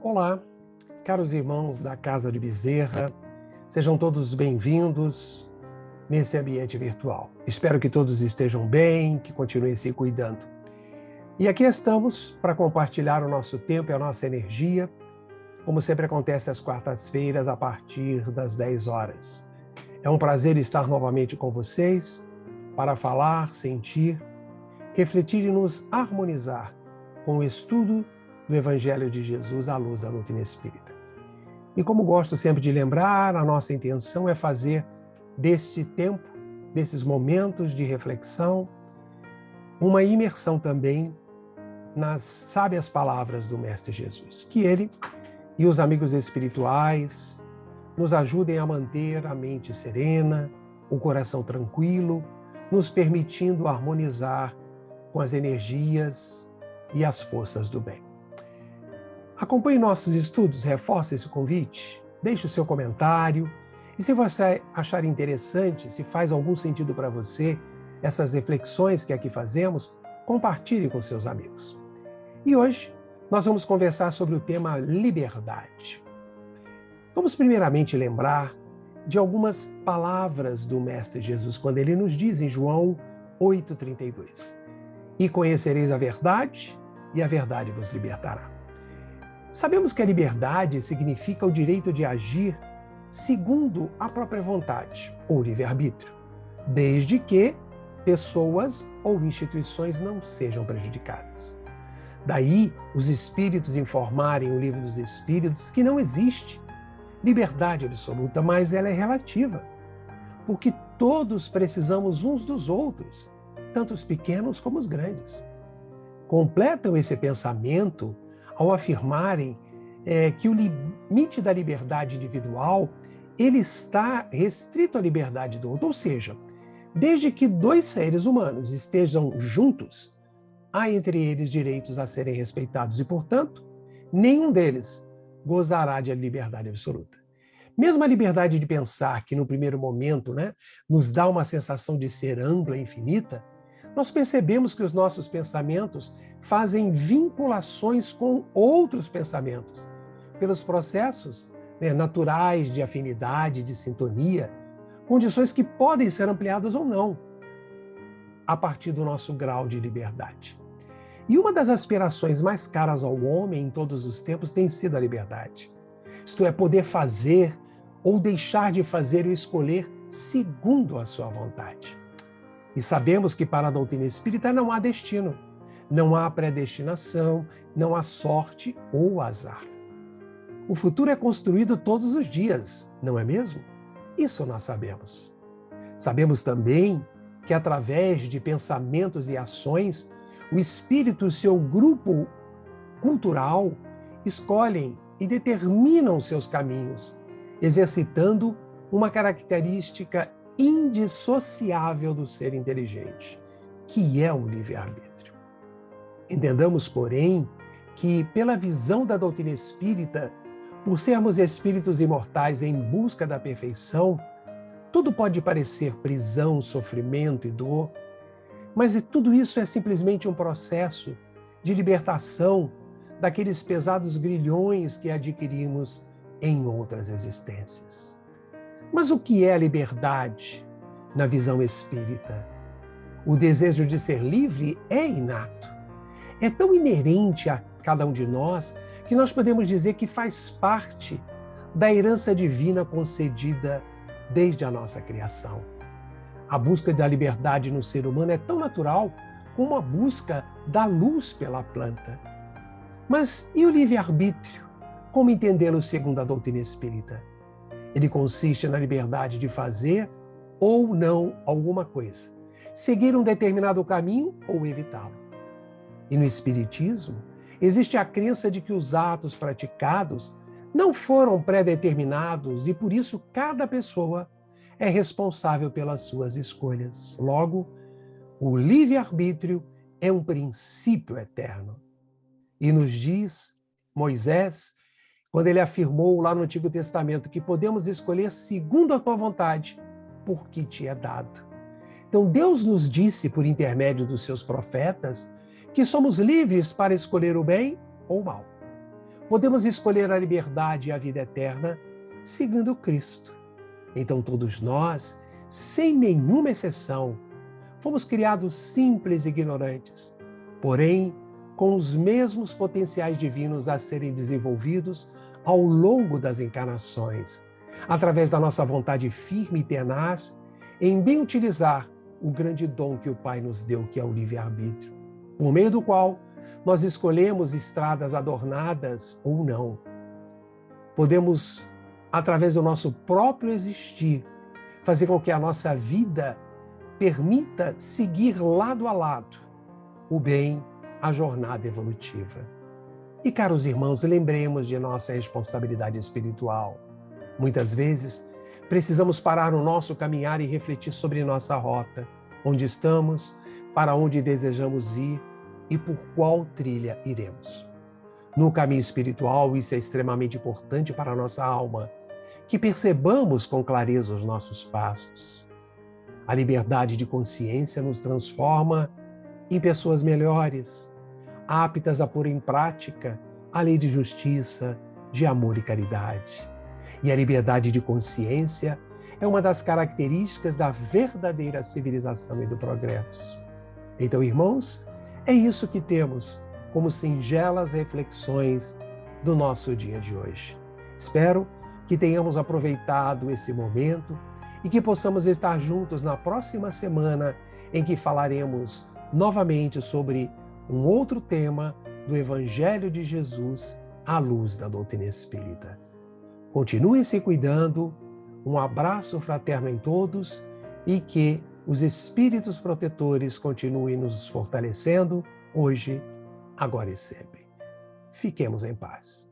Olá, caros irmãos da Casa de Bezerra, sejam todos bem-vindos nesse ambiente virtual. Espero que todos estejam bem, que continuem se cuidando. E aqui estamos para compartilhar o nosso tempo e a nossa energia, como sempre acontece às quartas-feiras, a partir das 10 horas. É um prazer estar novamente com vocês para falar, sentir, refletir e nos harmonizar com o estudo do Evangelho de Jesus à luz da doutrina espírita. E como gosto sempre de lembrar, a nossa intenção é fazer deste tempo, desses momentos de reflexão, uma imersão também nas sábias palavras do Mestre Jesus. Que ele e os amigos espirituais nos ajudem a manter a mente serena, o coração tranquilo, nos permitindo harmonizar com as energias e as forças do bem. Acompanhe nossos estudos, reforce esse convite, deixe o seu comentário e se você achar interessante, se faz algum sentido para você, essas reflexões que aqui fazemos, compartilhe com seus amigos. E hoje nós vamos conversar sobre o tema liberdade. Vamos primeiramente lembrar de algumas palavras do Mestre Jesus, quando ele nos diz em João 8,32: "E conhecereis a verdade, e a verdade vos libertará." Sabemos que a liberdade significa o direito de agir segundo a própria vontade, ou livre-arbítrio, desde que pessoas ou instituições não sejam prejudicadas. Daí, os espíritos informarem o Livro dos Espíritos que não existe liberdade absoluta, mas ela é relativa, porque todos precisamos uns dos outros, tanto os pequenos como os grandes. Completam esse pensamento ao afirmarem que o limite da liberdade individual ele está restrito à liberdade do outro, ou seja, desde que dois seres humanos estejam juntos, há entre eles direitos a serem respeitados e, portanto, nenhum deles gozará de liberdade absoluta. Mesmo a liberdade de pensar, que no primeiro momento nos dá uma sensação de ser ampla e infinita, nós percebemos que os nossos pensamentos fazem vinculações com outros pensamentos, pelos processos naturais de afinidade, de sintonia, condições que podem ser ampliadas ou não, a partir do nosso grau de liberdade. E uma das aspirações mais caras ao homem em todos os tempos tem sido a liberdade. Isto é, poder fazer ou deixar de fazer ou escolher segundo a sua vontade. E sabemos que para a doutrina espírita não há destino, não há predestinação, não há sorte ou azar. O futuro é construído todos os dias, não é mesmo? Isso nós sabemos. Sabemos também que através de pensamentos e ações, o espírito e seu grupo cultural escolhem e determinam seus caminhos, exercitando uma característica indissociável do ser inteligente, que é o livre-arbítrio. Entendamos, porém, que pela visão da doutrina espírita, por sermos espíritos imortais em busca da perfeição, tudo pode parecer prisão, sofrimento e dor, mas tudo isso é simplesmente um processo de libertação daqueles pesados grilhões que adquirimos em outras existências. Mas o que é a liberdade na visão espírita? O desejo de ser livre é inato. É tão inerente a cada um de nós que nós podemos dizer que faz parte da herança divina concedida desde a nossa criação. A busca da liberdade no ser humano é tão natural como a busca da luz pela planta. Mas e o livre-arbítrio? Como entendê-lo segundo a doutrina espírita? Ele consiste na liberdade de fazer ou não alguma coisa, seguir um determinado caminho ou evitá-lo. E no espiritismo, existe a crença de que os atos praticados não foram pré-determinados e, por isso, cada pessoa é responsável pelas suas escolhas. Logo, o livre-arbítrio é um princípio eterno. E nos diz Moisés, quando ele afirmou lá no Antigo Testamento que podemos escolher segundo a tua vontade, porque te é dado. Então, Deus nos disse, por intermédio dos seus profetas, que somos livres para escolher o bem ou o mal. Podemos escolher a liberdade e a vida eterna seguindo Cristo. Então todos nós, sem nenhuma exceção, fomos criados simples e ignorantes, porém com os mesmos potenciais divinos a serem desenvolvidos ao longo das encarnações, através da nossa vontade firme e tenaz em bem utilizar o grande dom que o Pai nos deu, que é o livre-arbítrio, por meio do qual nós escolhemos estradas adornadas ou não. Podemos, através do nosso próprio existir, fazer com que a nossa vida permita seguir lado a lado o bem, a jornada evolutiva. E, caros irmãos, lembremos de nossa responsabilidade espiritual. Muitas vezes, precisamos parar o nosso caminhar e refletir sobre nossa rota, onde estamos, para onde desejamos ir e por qual trilha iremos. No caminho espiritual, isso é extremamente importante para a nossa alma, que percebamos com clareza os nossos passos. A liberdade de consciência nos transforma em pessoas melhores, aptas a pôr em prática a lei de justiça, de amor e caridade. E a liberdade de consciência é uma das características da verdadeira civilização e do progresso. Então, irmãos, é isso que temos como singelas reflexões do nosso dia de hoje. Espero que tenhamos aproveitado esse momento e que possamos estar juntos na próxima semana, em que falaremos novamente sobre um outro tema do Evangelho de Jesus à luz da doutrina espírita. Continuem se cuidando, um abraço fraterno em todos e que os espíritos protetores continuem nos fortalecendo hoje, agora e sempre. Fiquemos em paz.